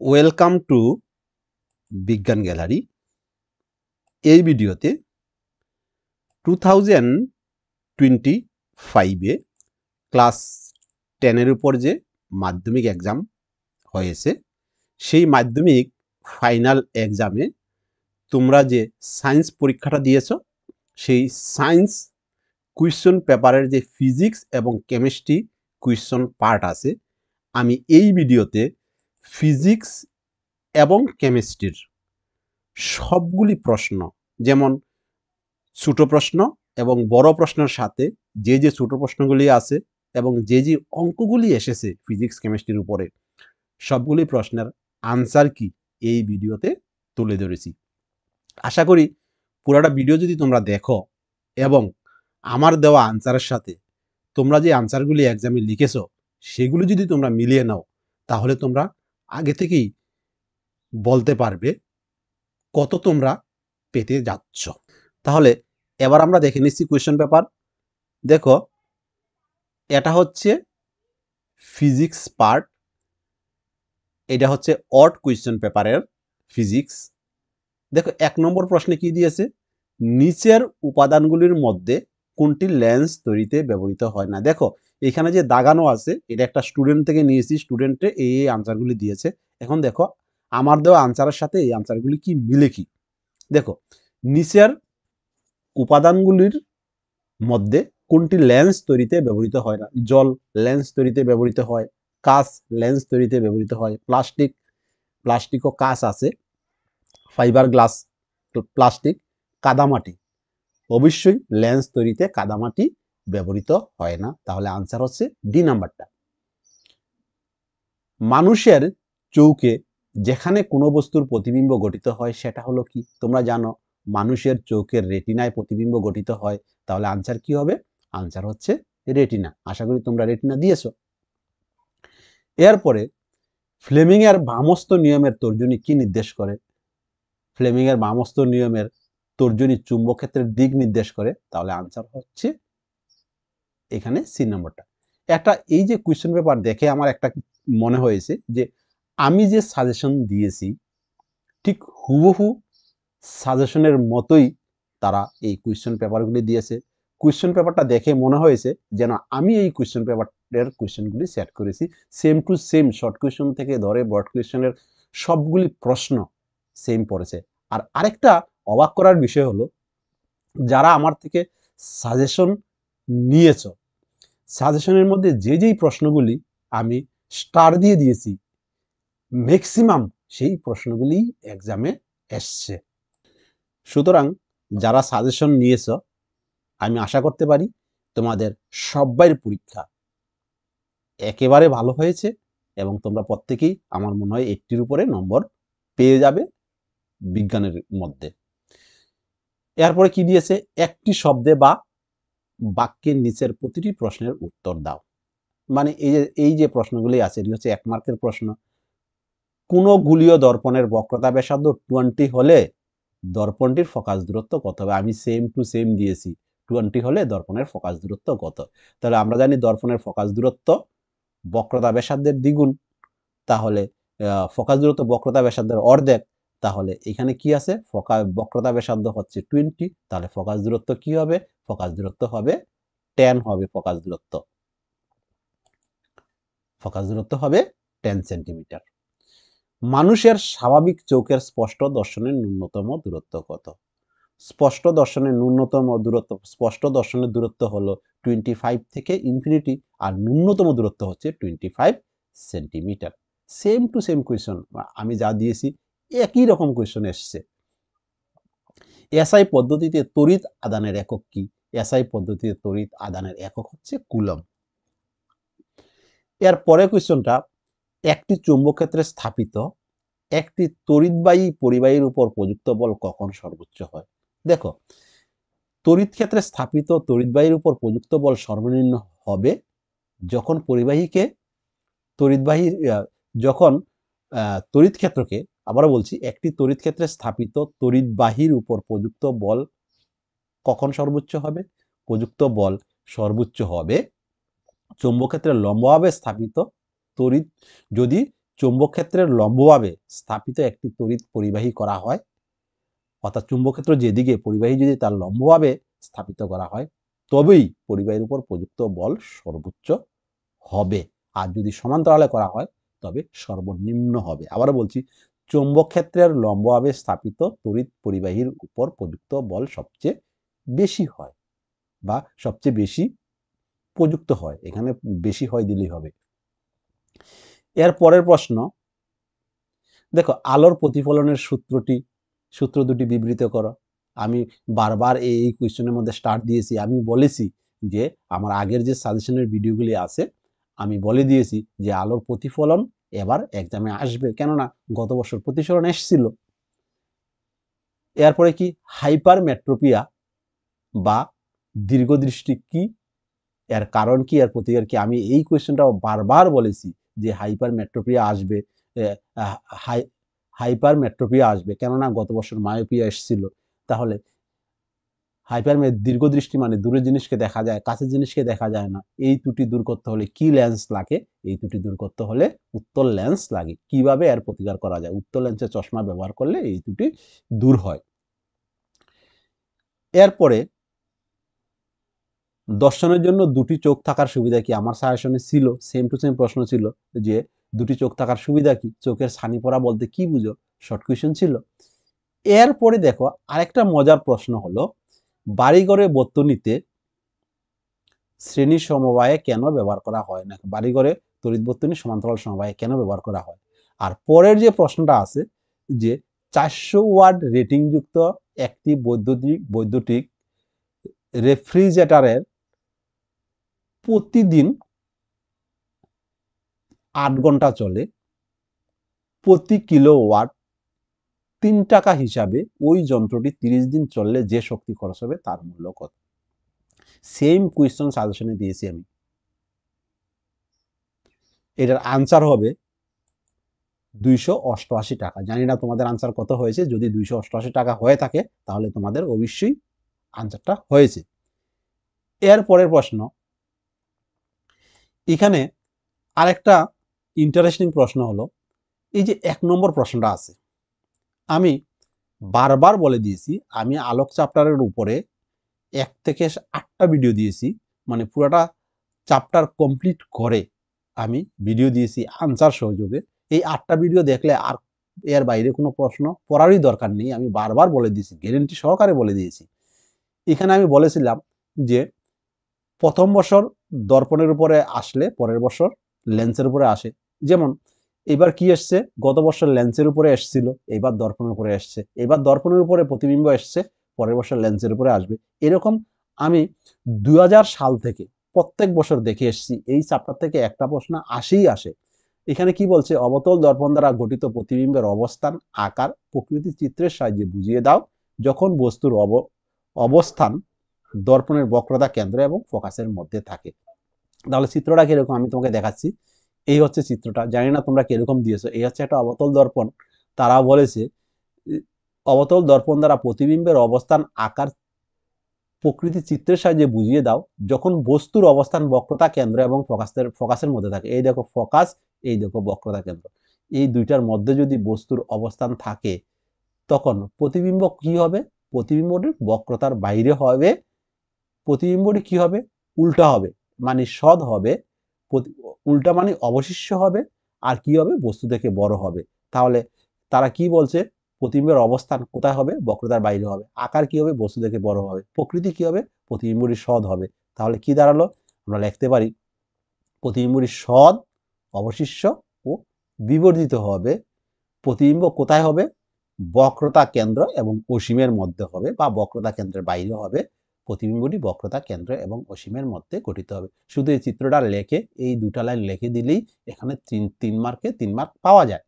Welcome to বিজ্ঞান gallery. এই ভিডিওতে 2025-এ ক্লাস 10-এর উপর যে মাধ্যমিক এক্সাম হয়েছে, সেই মাধ্যমিক ফাইনাল এক্সামে তোমরা যে সায়েন্স পরীক্ষাটা দিয়েছ, সেই সায়েন্স কুয়েশ্চন পেপারের যে ফিজিক্স এবং কেমিস্ট্রি কুয়েশ্চন পার্ট আছে, আমি এই ভিডিওতে ফিজিক্স এবং কেমিস্ট্রির সবগুলি প্রশ্ন, যেমন ছোট প্রশ্ন এবং বড় প্রশ্নের সাথে যে ছোট প্রশ্নগুলি আছে এবং যে অঙ্কগুলি এসেছে ফিজিক্স কেমিস্ট্রির উপরে, সবগুলি প্রশ্নের আনসার কি এই ভিডিওতে তুলে ধরেছি। আশা করি পুরাটা ভিডিও যদি তোমরা দেখো এবং আমার দেওয়া আনসারের সাথে তোমরা যে আনসারগুলি এক্সামে লিখেছো সেগুলো যদি তোমরা মিলিয়ে নাও, তাহলে তোমরা আগে থেকেই বলতে পারবে কত তোমরা পেতে যাচ্ছ। তাহলে এবার আমরা দেখে নিচ্ছি কোয়েশ্চেন পেপার। দেখো, এটা হচ্ছে ফিজিক্স পার্ট, এটা হচ্ছে অড কোয়েশ্চেন পেপারের ফিজিক্স। দেখো, 1 নম্বর প্রশ্নে কি দিয়েছে, নিচের উপাদানগুলির মধ্যে কোনটি লেন্স তৈরিতে ব্যবহৃত হয় না। দেখো, এখানে যে দাগানো আছে এটা একটা স্টুডেন্ট থেকে নিয়েছি, স্টুডেন্টে এই আনসারগুলি দিয়েছে। এখন দেখো আমার দেওয়া আনসারের সাথে এই আনসারগুলি কি মিলে কি। দেখো, নিচের উপাদানগুলির মধ্যে কোনটি লেন্স তৈরিতে ব্যবহৃত হয় না। জল লেন্স তৈরিতে ব্যবহৃত হয়, কাঁচ লেন্স তৈরিতে ব্যবহৃত হয়, প্লাস্টিকও কাঁচ আছে, ফাইবার গ্লাস প্লাস্টিক, কাদামাটি, অবশ্যই লেন্স তৈরিতে কাদামাটি ব্যবহৃত হয় না। তাহলে আনসার হচ্ছে ডি নাম্বারটা। মানুষের চোখে যেখানে কোনো বস্তুর প্রতিবিম্ব গঠিত হয় সেটা হলো কি। তোমরা জানো মানুষের চোখের রেটিনায় প্রতিবিম্ব গঠিত হয়, তাহলে আনসার কি হবে, আনসার হচ্ছে রেটিনা। আশা করি তোমরা রেটিনা দিয়েছো। এরপরে ফ্লেমিং এর বামস্ত নিয়মের তর্জনী কি নির্দেশ করে। ফ্লেমিং এর বামস্ত নিয়মের তর্জনী চুম্বক ক্ষেত্রের দিক নির্দেশ করে, তাহলে আনসার হচ্ছে এখানে সি নম্বরটা। একটা এই যে কোয়েশ্চেন পেপার দেখে আমার একটা মনে হয়েছে যে আমি যে সাজেশন দিয়েছি ঠিক হুবহু সাজেশনের মতোই তারা এই কোয়েশ্চেন পেপারগুলি দিয়েছে। কোয়েশ্চেন পেপারটা দেখে মনে হয়েছে যেন আমি এই কোয়েশ্চেন পেপারের কোয়েশ্চেনগুলি সেট করেছি। Same to same short question থেকে ধরে ব্রড কোয়েশ্চেনের সবগুলি প্রশ্ন সেম পড়েছে। আর আরেকটা অবাক করার বিষয় হলো, যারা আমার থেকে সাজেশন নিয়েছ, সাজেশনের মধ্যে যেই প্রশ্নগুলি আমি স্টার দিয়ে দিয়েছি, ম্যাক্সিমাম সেই প্রশ্নগুলি এক্সামে এসছে। সুতরাং যারা সাজেশন নিয়েছ, আমি আশা করতে পারি তোমাদের সব্বাইয়ের পরীক্ষা একেবারে ভালো হয়েছে এবং তোমরা প্রত্যেকেই আমার মনে হয় 80-র উপরে নম্বর পেয়ে যাবে বিজ্ঞানের মধ্যে। এরপরে কি দিয়েছে, একটি শব্দে বা বাক্যের নিচের প্রতিটি প্রশ্নের উত্তর দাও। মানে এই যে প্রশ্নগুলি আছে এটি হচ্ছে 1 মার্কের প্রশ্ন। কোন গুলীয় দর্পণের বক্রতা ব্যাসার্ধ 20 হলে দর্পণটির ফোকাস দূরত্ব কত হবে। আমি সেম টু সেম দিয়েছি, 20 হলে দর্পণের ফোকাস দূরত্ব কত। তাহলে আমরা জানি দর্পণের ফোকাস দূরত্ব বক্রতা ব্যাসার্ধের দ্বিগুণ, তাহলে ফোকাস দূরত্ব বক্রতা ব্যাসার্ধের অর্ধেক। তাহলে এখানে কি আছে, বক্রতা ব্যাসার্ধ হচ্ছে 20, তাহলে ফোকাস দূরত্ব কি হবে, ফোকাস দূরত্ব হবে 10 হবে। ফোকাস দূরত্ব হবে 10 সেন্টিমিটার। মানুষের স্বাভাবিক চোখের স্পষ্ট দর্শনের ন্যূনতম দূরত্ব কত। স্পষ্ট দর্শনের ন্যূনতম দূরত্ব, স্পষ্ট দর্শনের দূরত্ব হলো 25 থেকে ইনফিনিটি, আর ন্যূনতম দূরত্ব হচ্ছে 25 centimetre. Same to same question আমি যা দিয়েছি একই রকম কোয়েশ্চন এসছে। এসআই পদ্ধতিতে তড়িৎ আদানের একক কি। এসআই পদ্ধতিতে তড়িৎ আদানের একক হচ্ছে কুলম্ব। এর পরে কোয়েশ্চনটা, একটি চৌম্বক ক্ষেত্রে স্থাপিত একটি তড়িৎবাহী পরিবাহীর উপর প্রযুক্ত বল কখন সর্বোচ্চ হয়। দেখো, তড়িৎ ক্ষেত্রে স্থাপিত তড়িৎবাহীর উপর প্রযুক্ত বল সর্বনিম্ন হবে যখন পরিবাহীকে যখন তড়িৎ ক্ষেত্রকে, আবারও বলছি, একটি তড়িৎ ক্ষেত্রে স্থাপিত তড়িৎবাহীর উপর প্রযুক্ত বল কখন সর্বোচ্চ হবে। প্রযুক্ত বল সর্বোচ্চ হবে চৌম্বক ক্ষেত্রে লম্বভাবে স্থাপিত তড়িৎ যদি চুম্বক ক্ষেত্রের লম্বভাবে স্থাপিত একটি তড়িৎ পরিবাহী করা হয়, অর্থাৎ চুম্বক ক্ষেত্র যেদিকে পরিবাহী যদি তার লম্বভাবে স্থাপিত করা হয় তবেই পরিবাহীর উপর প্রযুক্ত বল সর্বোচ্চ হবে, আর যদি সমান্তরালে করা হয় তবে সর্বনিম্ন হবে। আবারও বলছি, চুম্বক ক্ষেত্রের লম্বভাবে স্থাপিত তড়িৎ পরিবাহীর উপর প্রযুক্ত বল সবচেয়ে বেশি হয় বা সবচেয়ে বেশি প্রযুক্ত হয়, এখানে বেশি হয় দিলেই হবে। এর পরের প্রশ্ন দেখো, আলোর প্রতিফলনের সূত্র দুটি বিবৃত করো। আমি বারবার এই কোয়েশ্চেনের মধ্যে স্টার্ট দিয়েছি, আমি বলেছি যে আমার আগের যে সাজেশনের ভিডিওগুলি আছে আমি বলে দিয়েছি যে আলোর প্রতিফলন এবার এক্সামে আসবে, কেননা গত বছর প্রতিফলন এসেছিল। এরপরে কি হাইপারমেট্রোপিয়া বা দীর্ঘদৃষ্টি কি, এর কারণ কি, এর প্রতিকার কি? আমি এই কোয়েশ্চেনটাও বারবার বলেছি যে হাইপারমেট্রোপিয়া আসবে, হাইপারমেট্রোপিয়া আসবে, কেননা গত বছর মায়োপিয়া এসেছিল। তাহলে দীর্ঘদৃষ্টি মানে দূরের জিনিসকে দেখা যায়, কাছের জিনিসকে দেখা যায় না, এই ত্রুটি দূর করতে হলে কি লেন্স লাগে? এই ত্রুটি দূর করতে হলে উত্তল লেন্স লাগে। কিভাবে এর প্রতিকার করা যায়? উত্তল লেন্সের চশমা ব্যবহার করলে এই ত্রুটি দূর হয়। এরপরে দর্শনের জন্য দুটি চোখ থাকার সুবিধা কি? আমার সাজেশনে ছিল, সেম টু সেম প্রশ্ন ছিল যে দুটি চোখ থাকার সুবিধা কি, চোখের ছানি পড়া বলতে কি বুঝো, শর্ট কোয়েশ্চেন ছিল। এরপরে দেখো আরেকটা মজার প্রশ্ন হলো, বাড়িঘরে বর্তনীতে শ্রেণী সমবায়ে কেন ব্যবহার করা হয় না? বাড়িঘরে তড়িৎ বর্তনী সমান্তরাল সমবায়ে কেন ব্যবহার করা হয়? আর পরের যে প্রশ্নটা আছে যে 400 ওয়াট রেটিংযুক্ত একটি বৈদ্যুতিক রেফ্রিজারেটরের প্রতিদিন 8 ঘন্টা চলে, প্রতি কিলোওয়াট 3 টাকা হিসাবে ওই যন্ত্রটি 30 দিন চললে যে শক্তি খরচ হবে তার মূল্য কত? সেম কোয়েশ্চন সাজেশনে দিয়েছি আমি। এটার আনসার হবে 288 টাকা। জানি না তোমাদের আনসার কত হয়েছে, যদি 288 টাকা হয়ে থাকে তাহলে তোমাদের অবশ্যই আনসারটা হয়েছে। এর পরের প্রশ্ন, এখানে আরেকটা ইন্টারেস্টিং প্রশ্ন হলো, এই যে 1 নম্বর প্রশ্নটা আছে, আমি বারবার বলে দিয়েছি আমি আলোক চ্যাপ্টারের উপরে 1 থেকে 8টা ভিডিও দিয়েছি, মানে পুরোটা চ্যাপ্টার কমপ্লিট করে আমি ভিডিও দিয়েছি আনসার সহযোগে। এই 8টা ভিডিও দেখলে আর এর বাইরে কোনো প্রশ্ন পড়ারই দরকার নেই, আমি বারবার বলে দিয়েছি, গ্যারেন্টি সহকারে বলে দিয়েছি। এখানে আমি বলেছিলাম যে প্রথম বছর দর্পণের উপরে আসলে পরের বছর লেন্সের উপরে আসে, যেমন এবার কি এসছে, গত বছর লেন্সের উপরে এসছিল, এবার দর্পণের উপরে এসছে, এবার দর্পণের উপরে প্রতিবিম্ব এসছে, পরের বছর লেন্সের উপরে আসবে। এরকম আমি 2000 সাল থেকে প্রত্যেক বছর দেখে এসেছি, এই চ্যাপ্টার থেকে একটা প্রশ্ন আসেই আসে। এখানে কি বলছে, অবতল দর্পণ দ্বারা গঠিত প্রতিবিম্বের অবস্থান আকার প্রকৃতি চিত্রের সাহায্যে বুঝিয়ে দাও যখন বস্তুর অবস্থান দর্পণের বক্রতা কেন্দ্র এবং ফোকাসের মধ্যে থাকে। তাহলে চিত্রটা কিরকম আমি তোমাকে দেখাচ্ছি। এই হচ্ছে চিত্রটা, জানি না তোমরা কিরকম দিয়েছো। এই হচ্ছে একটা অবতল দর্পণ, তারা বলেছে অবতল দর্পণ দ্বারা প্রতিবিম্বের অবস্থান আকার প্রকৃতি চিত্রের সাহায্যে বুঝিয়ে দাও যখন বস্তুর অবস্থান বক্রতা কেন্দ্র এবং ফোকাসের মধ্যে থাকে। এই দেখো ফোকাস, এই দেখো বক্রতা কেন্দ্র, এই দুইটার মধ্যে যদি বস্তুর অবস্থান থাকে তখন প্রতিবিম্ব কি হবে? প্রতিবিম্বটি বক্রতার বাইরে হবে, প্রতিবিম্বটি কি হবে? উল্টা হবে, মানে সদ হবে, উল্টা মানে অবশিষ্ট হবে, আর কি হবে? বস্তু থেকে বড় হবে। তাহলে তারা কি বলছে, প্রতিবিম্বের অবস্থান কোথায় হবে? বক্রতার বাইরে হবে। আকার কি হবে? বস্তু থেকে বড় হবে। প্রকৃতি কি হবে? প্রতিবিম্বটি সদ হবে। তাহলে কি দাঁড়ালো? আমরা লিখতে পারি প্রতিবিম্বটি সদ, অবশিষ্ট ও বিবর্ধিত হবে। প্রতিবিম্ব কোথায় হবে? বক্রতা কেন্দ্র এবং অসীমের মধ্যে হবে, বা বক্রতা কেন্দ্রের বাইরে হবে। প্রতিবিম্বটি বক্রতা কেন্দ্র এবং অসীমের মধ্যে গঠিত হবে। শুধু এই চিত্রটা লেখে, এই দুটা লাইন লিখে দিলেই এখানে 3 মার্কে 3 মার্ক পাওয়া যায়।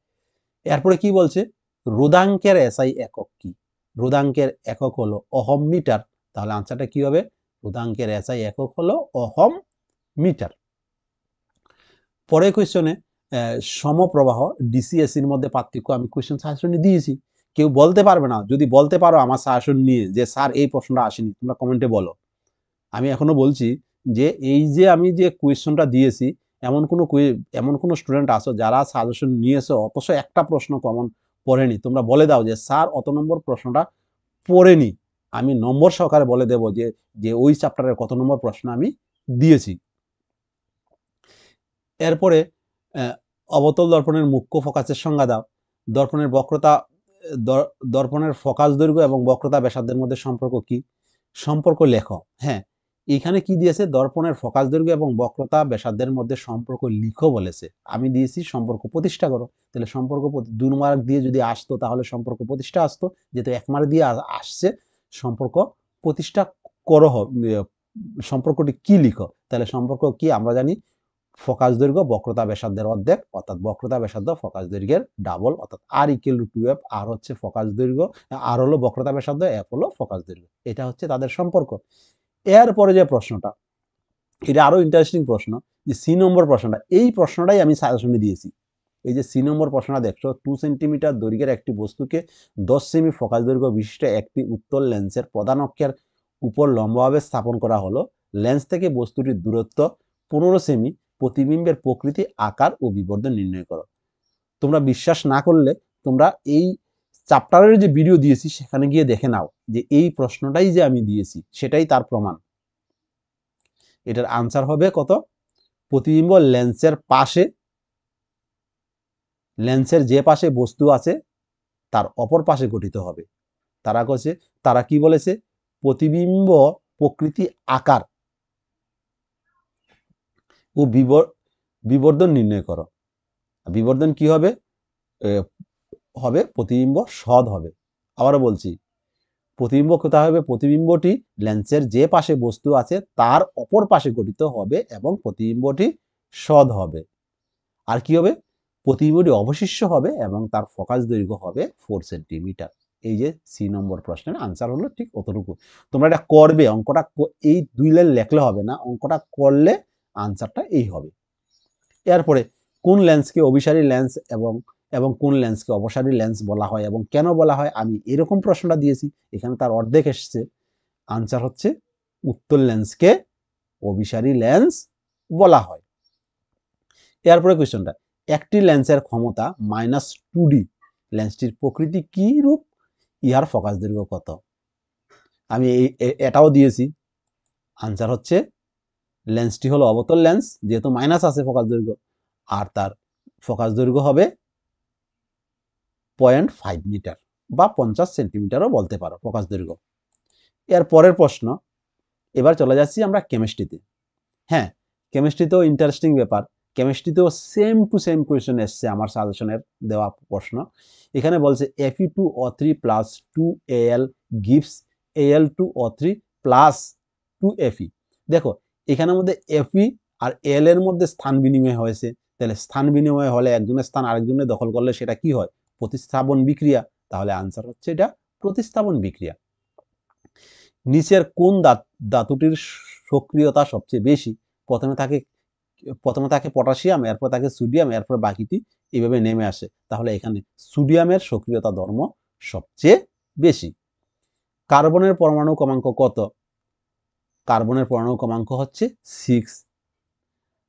এরপরে কি বলছে, রোধাঙ্কের এসআই একক কি? রোধাঙ্কের একক হলো অহম মিটার। তাহলে আনসারটা কি হবে? রোধাঙ্কের এসআই একক হলো অহম মিটার। পরের কোয়েশ্চনে সমপ্রবাহ ডিসিএসির মধ্যে পার্থক্য আমি কোয়েশ্চেন সাজেশনে দিয়েছি, কেউ বলতে পারবে না। যদি বলতে পারো আমার সাজেশন নিয়ে যে স্যার এই প্রশ্নটা আসেনি, তোমরা কমেন্টে বলো। আমি এখনো বলছি যে এই যে আমি যে কোয়েশ্চনটা দিয়েছি এমন কোনো স্টুডেন্ট আছো যারা সাজেশন নিয়েছো অথচ একটা প্রশ্ন কমন পড়েনি, তোমরা বলে দাও যে স্যার অত নম্বর প্রশ্নটা পড়েনি, আমি নম্বর সহকারে বলে দেব যে যে ওই চ্যাপ্টারের কত নম্বর প্রশ্ন আমি দিয়েছি। এরপরে অবতল দর্পণের মুখ্য ফোকাসের সংজ্ঞা দাও। দর্পণের বক্রতা দর্পণের ফোকাস দৈর্ঘ্য এবং বক্রতা ব্যাসার্ধের মধ্যে সম্পর্ক কি? সম্পর্ক লেখো। হ্যাঁ, এখানে কি দিয়েছে? দর্পণের ফোকাস দৈর্ঘ্য এবং বক্রতা ব্যাসার্ধের মধ্যে সম্পর্ক লিখো বলেছে। আমি দিয়েছি সম্পর্ক প্রতিষ্ঠা করো। তাহলে সম্পর্ক 2 মার্ক দিয়ে যদি আসতো তাহলে সম্পর্ক প্রতিষ্ঠা আসতো, যেহেতু 1 মার্ক দিয়ে আসছে সম্পর্ক প্রতিষ্ঠা করো। সম্পর্কটি কি লিখো? তাহলে সম্পর্ক কি আমরা জানি, ফোকাস দৈর্ঘ্য বক্রতা ব্যাসার্ধের অর্ধেক, অর্থাৎ বক্রতা ব্যাসার্ধ ফোকাস দৈর্ঘ্যের ডাবল, অর্থাৎ r = 2f। আর হচ্ছে ফোকাস দৈর্ঘ্য, আর হলো বক্রতা ব্যাসার্ধ, f হলো ফোকাস দৈর্ঘ্য। এটা হচ্ছে তাদের সম্পর্ক। এরপরে যে প্রশ্নটা, এটা আরো ইন্টারেস্টিং প্রশ্ন, যে সি নম্বর প্রশ্নটা, এই প্রশ্নটাই আমি সাজেশনে দিয়েছি। এই যে সি নম্বর প্রশ্নটা দেখছো, 2 সেন্টিমিটার দৈর্ঘ্যের একটি বস্তুকে 10 সেমি ফোকাস দৈর্ঘ্য বিশিষ্ট একটি উত্তল লেন্সের প্রধান অক্ষের উপর লম্বভাবে স্থাপন করা হলো। লেন্স থেকে বস্তুটির দূরত্ব 15 সেমি। প্রতিবিম্বের প্রকৃতি, আকার ও বিবর্ধন নির্ণয় করো। তোমরা বিশ্বাস না করলে তোমরা এই চ্যাপ্টারের যে ভিডিও দিয়েছি সেখানে গিয়ে দেখে নাও, যে এই প্রশ্নটাই যে আমি দিয়েছি সেটাই তার প্রমাণ। এটার আনসার হবে কত? প্রতিবিম্ব লেন্সের পাশে, লেন্সের যে পাশে বস্তু আছে তার অপর পাশে গঠিত হবে। তারা কি বলেছে? প্রতিবিম্ব প্রকৃতি, আকার ও বিবর্ধন নির্ণয় করো। বিবর্ধন কি হবে? হবে প্রতিবিম্ব সৎ হবে। আবারও বলছি, প্রতিবিম্ব কোথায় হবে? প্রতিবিম্বটি লেন্সের যে পাশে বস্তু আছে তার অপর পাশে গঠিত হবে এবং প্রতিবিম্বটি সৎ হবে। আর কি হবে? প্রতিবিম্বটি অবশিষ্ট হবে এবং তার ফোকাস দৈর্ঘ্য হবে 4 সেন্টিমিটার। এই যে সি নম্বর প্রশ্নের আনসার হলো ঠিক অতটুকু। তোমরা এটা করবে, অঙ্কটা এই 2 লাইন লেখলে হবে না, অঙ্কটা করলে আনসারটা এই হবে। এরপরে কোন লেন্সকে অভিসারী লেন্স এবং কোন লেন্সকে অপসারী লেন্স বলা হয় এবং কেন বলা হয়, আমি এরকম প্রশ্নটা দিয়েছি, এখানে তার অর্ধেক এসছে। আনসার হচ্ছে উত্তল লেন্সকে অভিসারী লেন্স বলা হয়। এরপরে কোয়েশ্চনটা, একটি লেন্সের ক্ষমতা -2D, লেন্সটির প্রকৃতি কি রূপ, ইহার ফোকাস দৈর্ঘ্য কত? আমি এটাও দিয়েছি। আনসার হচ্ছে লেন্সটি হলো অবতল লেন্স, যেহেতু মাইনাস আছে ফোকাস দৈর্ঘ্য, আর তার ফোকাস দৈর্ঘ্য হবে 0.5 মিটার বা 50 সেন্টিমিটারও বলতে পারো ফোকাস দৈর্ঘ্য। এর পরের প্রশ্ন, এবার চলে যাচ্ছি আমরা কেমিস্ট্রিতে। হ্যাঁ, কেমিস্ট্রিতেও ইন্টারেস্টিং ব্যাপার। কেমিস্ট্রিতেও সেম টু সেম কোয়েশ্চেন এসছে আমার সাজেশনের দেওয়া প্রশ্ন। এখানে বলছে Fe2O3 + 2Al gives Al2O3 + 2Fe। দেখো এখানের মধ্যে Fe আর Al এর মধ্যে স্থান বিনিময় হয়েছে, তাহলে স্থান বিনিময় হলে একজনের স্থান আরেকজনের দখল করলে সেটা কি হয়? প্রতিস্থাপন বিক্রিয়া। তাহলে আনসার হচ্ছে এটা প্রতিস্থাপন বিক্রিয়া। নিচের কোন ধাতুটির সক্রিয়তা সবচেয়ে বেশি? প্রথমে থাকে পটাশিয়াম, এরপর থাকে সোডিয়াম, এরপর বাকিটি এইভাবে নেমে আসে। তাহলে এখানে সোডিয়ামের সক্রিয়তা ধর্ম সবচেয়ে বেশি। কার্বনের পরমাণু ক্রমাঙ্ক কত? কার্বনের পরমাণু ক্রমাঙ্ক হচ্ছে 6।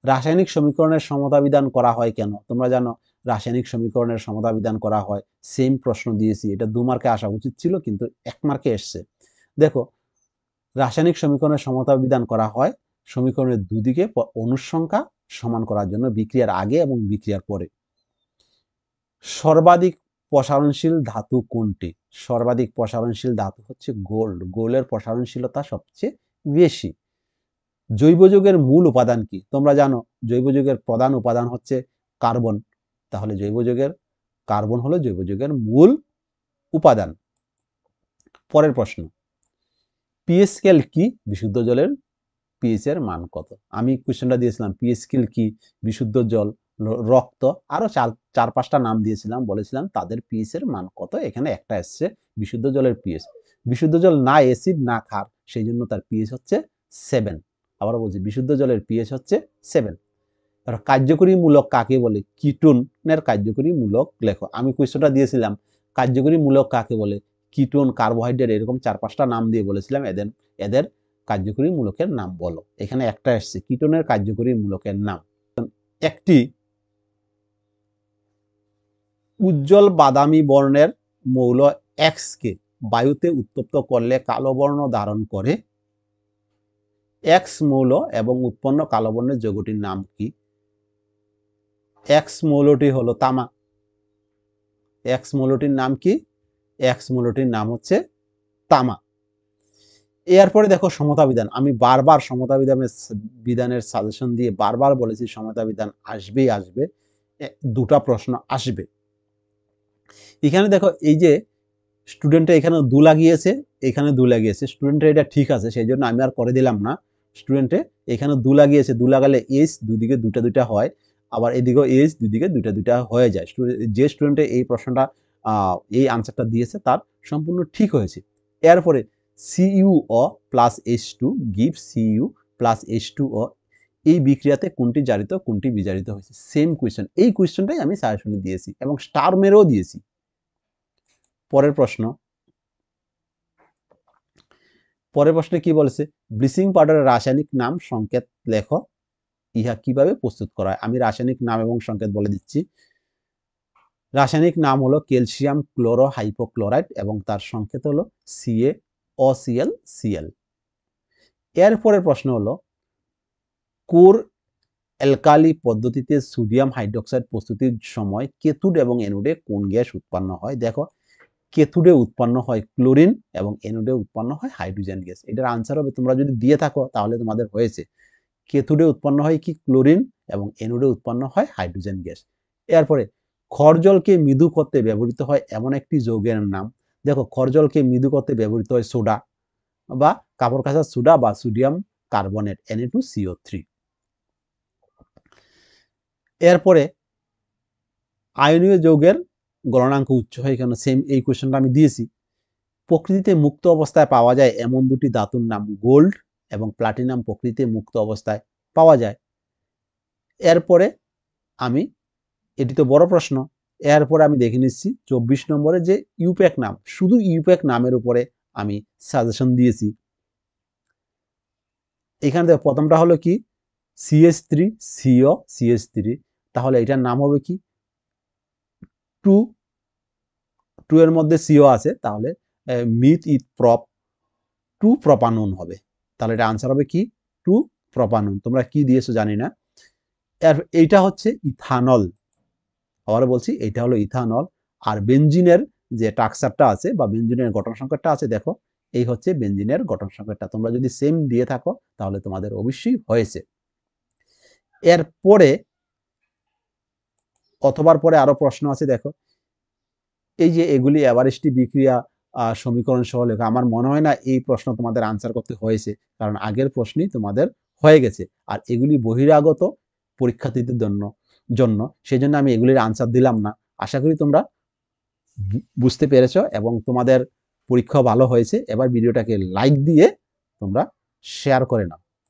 রাসায়নিক সমীকরণের সমতা বিধান করা হয় কেন? তোমরা জানো রাসায়নিক সমীকরণের সমতা বিধান করা হয়। সেম প্রশ্ন দিয়েছি, এটা 2 মার্কে আসা উচিত ছিল কিন্তু 1 মার্কে এসছে। দেখো রাসায়নিক সমীকরণের সমতা বিধান করা হয় সমীকরণের দুদিকে অণুর সংখ্যা সমান করার জন্য, বিক্রিয়ার আগে এবং বিক্রিয়ার পরে। সর্বাধিক প্রসারণশীল ধাতু কোনটি? সর্বাধিক প্রসারণশীল ধাতু হচ্ছে গোল্ড। গোল্ডের প্রসারণশীলতা সবচেয়ে বেশি। জৈব যৌগের মূল উপাদান কি? তোমরা জানো জৈব যৌগের প্রধান উপাদান হচ্ছে কার্বন। তাহলে কার্বন হলো জৈব যৌগের মূল উপাদান। পরের প্রশ্ন, পিএইচ স্কেল কি? বিশুদ্ধ জলের পিএইচ এর মান কত? আমি কোশ্চেনটা দিয়েছিলাম পিএইচ স্কেল কি, বিশুদ্ধ জল, রক্ত, আরো 4-5টা নাম দিয়েছিলাম, বলেছিলাম তাদের পিএইচ এর মান কত। এখানে একটা এসছে বিশুদ্ধ জলের পিএইচ। বিশুদ্ধ জল না অ্যাসিড না ক্ষার, সেই জন্য তার পিএইচ হচ্ছে 7। আবার বলছি বিশুদ্ধ জলের পিএইচ হচ্ছে 7। কার্যকরী মূলক কাকে বলে? কিটোনের কার্যকরী মূলক লেখো। আমি কোশ্চেনটা দিয়েছিলাম কার্যকরী মূলক কাকে বলে, কিটোন, কার্বোহাইড্রেট, এরকম 4-5টা নাম দিয়ে বলেছিলাম এদের কার্যকরী মূলকের নাম বলো। এখানে একটা এসছে কিটোনের কার্যকরী মূলকের নাম। একটি উজ্জ্বল বাদামি বর্ণের মৌল এক্সকে বায়ুতে উত্তপ্ত করলে কালো বর্ণ ধারণ করে এক্স মৌল এবং উৎপন্ন কালো বর্ণের যৌগটির নাম কি? এক্স মৌলটি হলো তামা। এক্স মৌলটির নাম কি? এক্স মৌলটির নাম হচ্ছে তামা। এরপরে দেখো সমতা বিধান। আমি বারবার সমতা বিধানের সাজেশন দিয়ে বারবার বলেছি সমতা বিধান আসবেই আসবে, দুটা প্রশ্ন আসবে। এখানে দেখো এই যে স্টুডেন্টরা এখানে 2 লাগিয়েছে, এখানে 2 লাগিয়েছে, স্টুডেন্টের এটা ঠিক আছে, সেই জন্য আমি আর করে দিলাম না। স্টুডেন্টে এখানে 2 লাগিয়েছে, 2 লাগালে এইচ দুদিকে দুটা দুটা হয়, আবার এদিকেও এইচ দুদিকে দুটা দুটা হয়ে যায়। যে স্টুডেন্টে এই প্রশ্নটা এই আনসারটা দিয়েছে তার সম্পূর্ণ ঠিক হয়েছে। এরপরে CuO plus H2 give Cu plus H2O, এই বিক্রিয়াতে কোনটি জারিত কোনটি বিজারিত হয়েছে? সেম কোয়েশ্চেন, এই কোয়েশ্চেনটাই আমি সাজেশনে দিয়েছি এবং স্টার মেরেও দিয়েছি। পরের প্রশ্নে কি বলেছে? ব্লিচিং পাউডারের রাসায়নিক নাম সংকেত লেখো, ইহা কিভাবে প্রস্তুত করা হয়? আমি রাসায়নিক নাম এবং সংকেত বলে দিচ্ছি। রাসায়নিক নাম হলো ক্যালসিয়াম ক্লোরো হাইপোক্লোরাইড এবং তার সংকেত হলো CaOClCl। এরপরের প্রশ্ন হলো কোর অ্যালকালি পদ্ধতিতে সোডিয়াম হাইড্রোক্সাইড প্রস্তুতির সময় ক্যাথোড এবং অ্যানোডে কোন গ্যাস উৎপন্ন হয়? দেখো, ক্যাথোডে উৎপন্ন হয় ক্লোরিন এবং অ্যানোডে উৎপন্ন হয় হাইড্রোজেন গ্যাস। এটার আনসার হবে, তোমরা যদি দিয়ে থাকো তাহলে তোমাদের হয়েছে, ক্যাথোডে উৎপন্ন হয় কি? ক্লোরিন এবং অ্যানোডে উৎপন্ন হয় হাইড্রোজেন গ্যাস। এরপরে খড়জলকে মৃদু করতে ব্যবহৃত হয় এমন একটি যৌগের নাম। দেখো, খড়জলকে মৃদু করতে ব্যবহৃত হয় সোডা বা কাপড় কাঁচার সোডা বা সোডিয়াম কার্বনেট Na2CO3। এরপরে আয়নীয় যৌগের গলনাঙ্ক উচ্চ হয় কেন? সেম এই কোয়েশ্চনটা আমি দিয়েছি। প্রকৃতিতে মুক্ত অবস্থায় পাওয়া যায় এমন দুটি ধাতুর নাম, গোল্ড এবং প্লাটিনাম প্রকৃতিতে মুক্ত অবস্থায় পাওয়া যায়। এরপরে আমি, এটি তো বড় প্রশ্ন, এরপরে আমি দেখে নিচ্ছি 24 নম্বরে যে ইউপ্যাক নাম, শুধু ইউপ্যাক নামের উপরে আমি সাজেশন দিয়েছি। এখানে দেখো, প্রথমটা হলো কি? CH3CO CH3, তাহলে এটার নাম হবে কি? 2 এর মধ্যে CO আছে, তাহলে মিথ ইথ প্রপ 2 প্রপানন হবে। তাহলে এটা আনসার হবে কি? 2 প্রপানন। তোমরা কি দিয়েছো জানি না। এইটা হচ্ছে ইথানল। আবার বলছি, এটা হলো ইথানল। আর বেনজিনের যে স্ট্রাকচারটা আছে বা বেনজিনের গঠন সংখ্যাটা আছে, দেখো এই হচ্ছে বেনজিনের গঠন সংখ্যাটা। তোমরা যদি সেম দিয়ে থাকো তাহলে তোমাদের অবশ্যই হয়েছে। এরপরে অথবার পরে আরো প্রশ্ন আছে, দেখো এই যে এগুলি অ্যাভারেস্টি বিক্রিয়া সমীকরণ সহ লেখা। আমার মনে হয় না এই প্রশ্ন তোমাদের আনসার করতে হয়েছে, কারণ আগের প্রশ্নই তোমাদের হয়ে গেছে। আর এগুলি বহিরাগত পরীক্ষার্থীদের জন্য সেই জন্য আমি এগুলির আনসার দিলাম না। আশা করি তোমরা বুঝতে পেরেছো এবং তোমাদের পরীক্ষা ভালো হয়েছে। এবার ভিডিওটাকে লাইক দিয়ে তোমরা শেয়ার করে নাও।